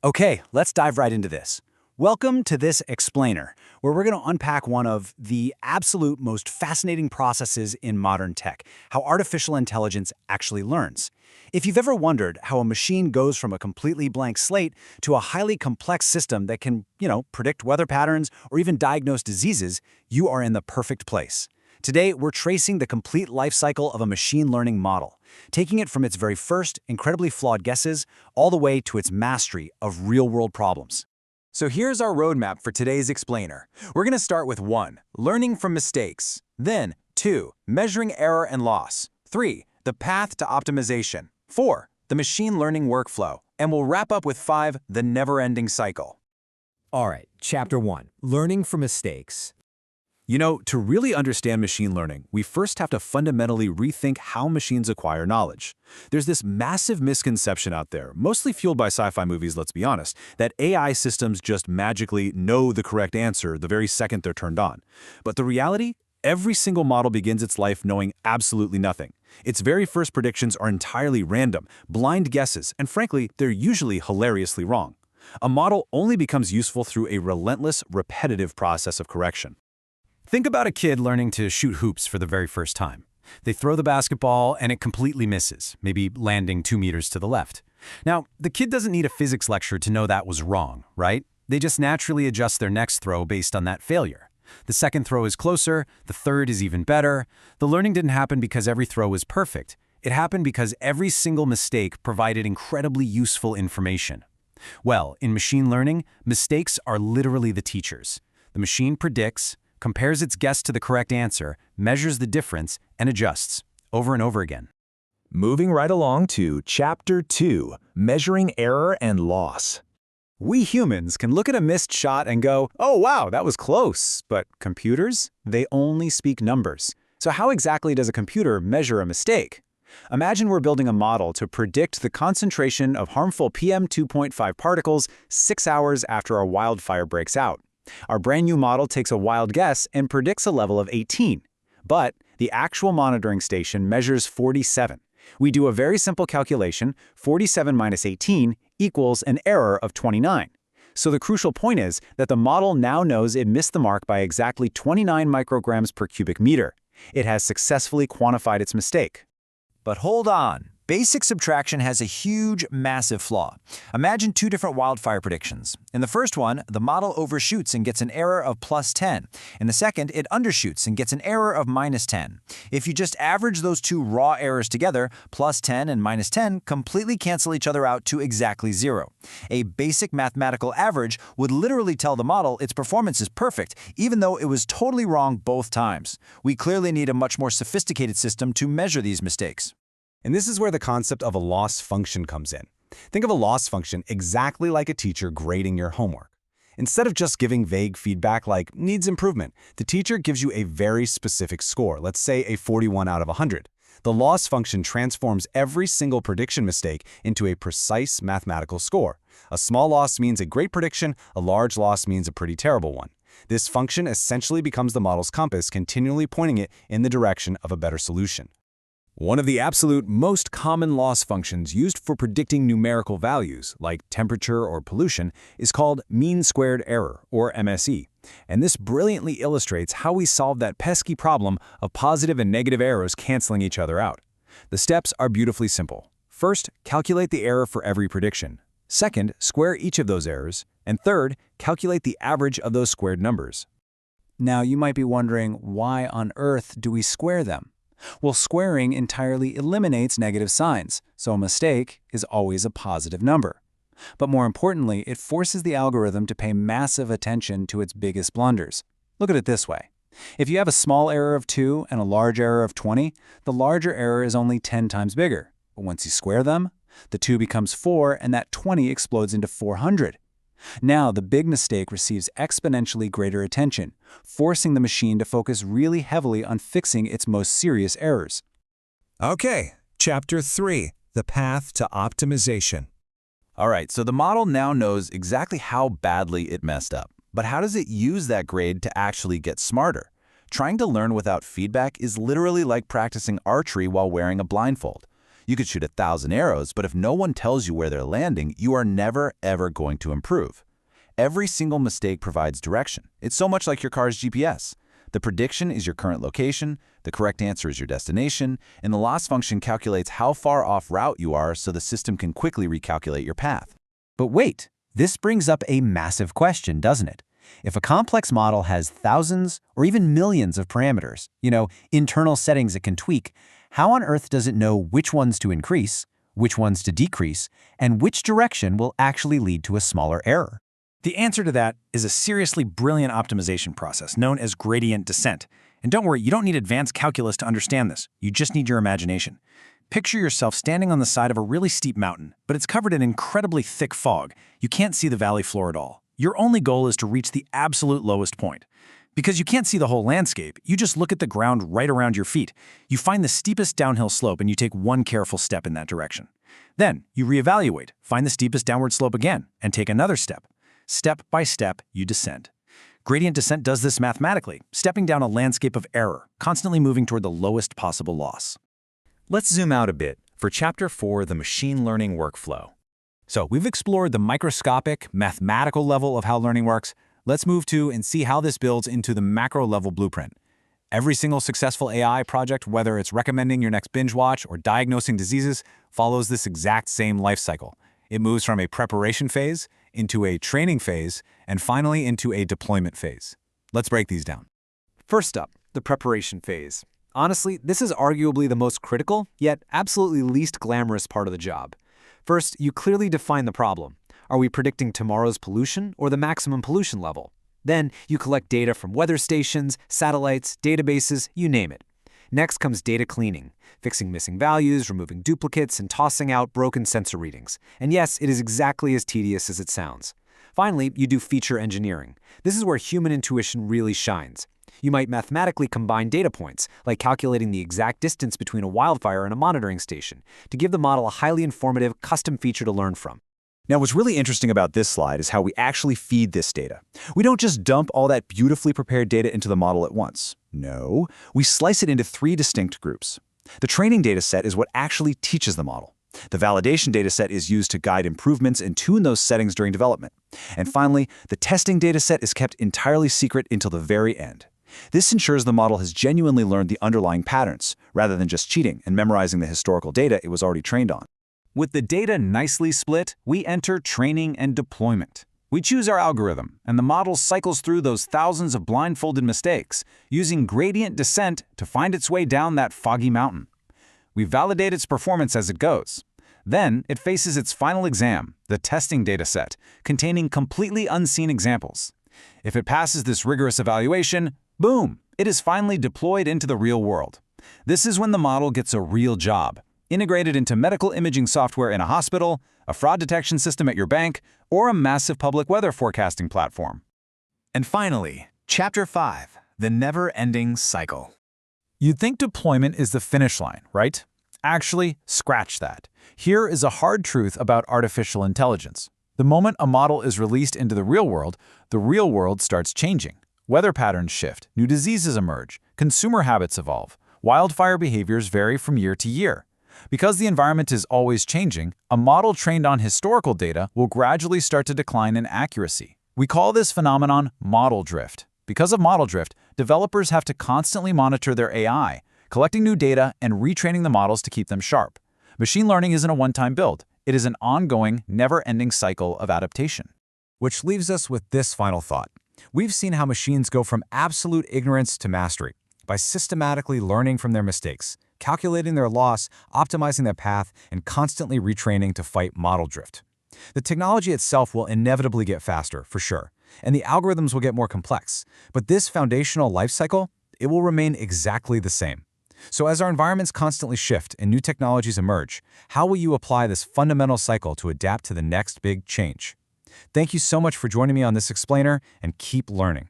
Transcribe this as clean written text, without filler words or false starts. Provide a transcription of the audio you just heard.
Okay, let's dive right into this. Welcome to this explainer, where we're going to unpack one of the absolute most fascinating processes in modern tech, how artificial intelligence actually learns. If you've ever wondered how a machine goes from a completely blank slate to a highly complex system that can, predict weather patterns or even diagnose diseases, you are in the perfect place. Today, we're tracing the complete life cycle of a machine learning model, taking it from its very first, incredibly flawed guesses all the way to its mastery of real-world problems. So here's our roadmap for today's explainer. We're going to start with 1. Learning from mistakes. Then 2. Measuring error and loss. 3. The path to optimization. 4. The machine learning workflow. And we'll wrap up with 5. The never-ending cycle. All right, Chapter 1. Learning from mistakes. To really understand machine learning, we first have to fundamentally rethink how machines acquire knowledge. There's this massive misconception out there, mostly fueled by sci-fi movies, let's be honest, that AI systems just magically know the correct answer the very second they're turned on. But the reality? Every single model begins its life knowing absolutely nothing. Its very first predictions are entirely random, blind guesses, and frankly, they're usually hilariously wrong. A model only becomes useful through a relentless, repetitive process of correction. Think about a kid learning to shoot hoops for the very first time. They throw the basketball and it completely misses, maybe landing 2 meters to the left. Now, the kid doesn't need a physics lecture to know that was wrong, right? They just naturally adjust their next throw based on that failure. The second throw is closer, the third is even better. The learning didn't happen because every throw was perfect. It happened because every single mistake provided incredibly useful information. Well, in machine learning, mistakes are literally the teachers. The machine predicts, compares its guess to the correct answer, measures the difference, and adjusts, over and over again. Moving right along to Chapter 2, Measuring Error and Loss. We humans can look at a missed shot and go, oh wow, that was close. But computers, they only speak numbers. So how exactly does a computer measure a mistake? Imagine we're building a model to predict the concentration of harmful PM 2.5 particles 6 hours after a wildfire breaks out. Our brand new model takes a wild guess and predicts a level of 18. But the actual monitoring station measures 47. We do a very simple calculation, 47 minus 18 equals an error of 29. So the crucial point is that the model now knows it missed the mark by exactly 29 micrograms per cubic meter. It has successfully quantified its mistake. But hold on. Basic subtraction has a huge, massive flaw. Imagine 2 different wildfire predictions. In the first one, the model overshoots and gets an error of plus 10. In the second, it undershoots and gets an error of minus 10. If you just average those 2 raw errors together, plus 10 and minus 10 completely cancel each other out to exactly 0. A basic mathematical average would literally tell the model its performance is perfect, even though it was totally wrong both times. We clearly need a much more sophisticated system to measure these mistakes. And this is where the concept of a loss function comes in. Think of a loss function exactly like a teacher grading your homework. Instead of just giving vague feedback like needs improvement, the teacher gives you a very specific score, let's say a 41 out of 100. The loss function transforms every single prediction mistake into a precise mathematical score. A small loss means a great prediction, a large loss means a pretty terrible one. This function essentially becomes the model's compass, continually pointing it in the direction of a better solution. One of the absolute most common loss functions used for predicting numerical values, like temperature or pollution, is called mean squared error, or MSE. And this brilliantly illustrates how we solve that pesky problem of positive and negative errors canceling each other out. The steps are beautifully simple. First, calculate the error for every prediction. Second, square each of those errors. And third, calculate the average of those squared numbers. Now, you might be wondering, why on earth do we square them? Well, squaring entirely eliminates negative signs, so a mistake is always a positive number. But more importantly, it forces the algorithm to pay massive attention to its biggest blunders. Look at it this way. If you have a small error of 2 and a large error of 20, the larger error is only 10 times bigger. But once you square them, the 2 becomes 4 and that 20 explodes into 400. Now, the big mistake receives exponentially greater attention, forcing the machine to focus really heavily on fixing its most serious errors. Okay, Chapter 3, The Path to Optimization. All right, so the model now knows exactly how badly it messed up. But how does it use that grade to actually get smarter? Trying to learn without feedback is literally like practicing archery while wearing a blindfold. You could shoot 1,000 arrows, but if no one tells you where they're landing, you are never, ever going to improve. Every single mistake provides direction. It's so much like your car's GPS. The prediction is your current location, the correct answer is your destination, and the loss function calculates how far off route you are so the system can quickly recalculate your path. But wait, this brings up a massive question, doesn't it? If a complex model has thousands or even millions of parameters, internal settings it can tweak, how on earth does it know which ones to increase, which ones to decrease, and which direction will actually lead to a smaller error? The answer to that is a seriously brilliant optimization process known as gradient descent. And don't worry, you don't need advanced calculus to understand this. You just need your imagination. Picture yourself standing on the side of a really steep mountain, but it's covered in incredibly thick fog. You can't see the valley floor at all. Your only goal is to reach the absolute lowest point. Because you can't see the whole landscape, you just look at the ground right around your feet. You find the steepest downhill slope and you take one careful step in that direction. Then, you reevaluate, find the steepest downward slope again, and take another step. Step by step, you descend. Gradient descent does this mathematically, stepping down a landscape of error, constantly moving toward the lowest possible loss. Let's zoom out a bit for Chapter 4, the machine learning workflow. So we've explored the microscopic, mathematical level of how learning works. Let's move to and see how this builds into the macro-level blueprint. Every single successful AI project, whether it's recommending your next binge watch or diagnosing diseases, follows this exact same life cycle. It moves from a preparation phase into a training phase and finally into a deployment phase. Let's break these down. First up, the preparation phase. Honestly, this is arguably the most critical, yet absolutely least glamorous part of the job. First, you clearly define the problem. Are we predicting tomorrow's pollution or the maximum pollution level? Then, you collect data from weather stations, satellites, databases, you name it. Next comes data cleaning, fixing missing values, removing duplicates, and tossing out broken sensor readings. And yes, it is exactly as tedious as it sounds. Finally, you do feature engineering. This is where human intuition really shines. You might mathematically combine data points, like calculating the exact distance between a wildfire and a monitoring station, to give the model a highly informative, custom feature to learn from. Now, what's really interesting about this slide is how we actually feed this data. We don't just dump all that beautifully prepared data into the model at once. No, we slice it into 3 distinct groups. The training data set is what actually teaches the model. The validation data set is used to guide improvements and tune those settings during development. And finally, the testing data set is kept entirely secret until the very end. This ensures the model has genuinely learned the underlying patterns, rather than just cheating and memorizing the historical data it was already trained on. With the data nicely split, we enter training and deployment. We choose our algorithm, and the model cycles through those thousands of blindfolded mistakes, using gradient descent to find its way down that foggy mountain. We validate its performance as it goes. Then, it faces its final exam, the testing dataset, containing completely unseen examples. If it passes this rigorous evaluation, boom, it is finally deployed into the real world. This is when the model gets a real job, integrated into medical imaging software in a hospital, a fraud detection system at your bank, or a massive public weather forecasting platform. And finally, Chapter 5, the never-ending cycle. You'd think deployment is the finish line, right? Actually, scratch that. Here is a hard truth about artificial intelligence. The moment a model is released into the real world starts changing. Weather patterns shift, new diseases emerge, consumer habits evolve, wildfire behaviors vary from year to year. Because the environment is always changing, a model trained on historical data will gradually start to decline in accuracy. We call this phenomenon model drift. Because of model drift, developers have to constantly monitor their AI, collecting new data and retraining the models to keep them sharp. Machine learning isn't a one-time build. It is an ongoing, never-ending cycle of adaptation. Which leaves us with this final thought. We've seen how machines go from absolute ignorance to mastery by systematically learning from their mistakes, calculating their loss, optimizing their path, and constantly retraining to fight model drift. The technology itself will inevitably get faster, for sure, and the algorithms will get more complex. But this foundational life cycle, it will remain exactly the same. So as our environments constantly shift and new technologies emerge, how will you apply this fundamental cycle to adapt to the next big change? Thank you so much for joining me on this explainer, and keep learning.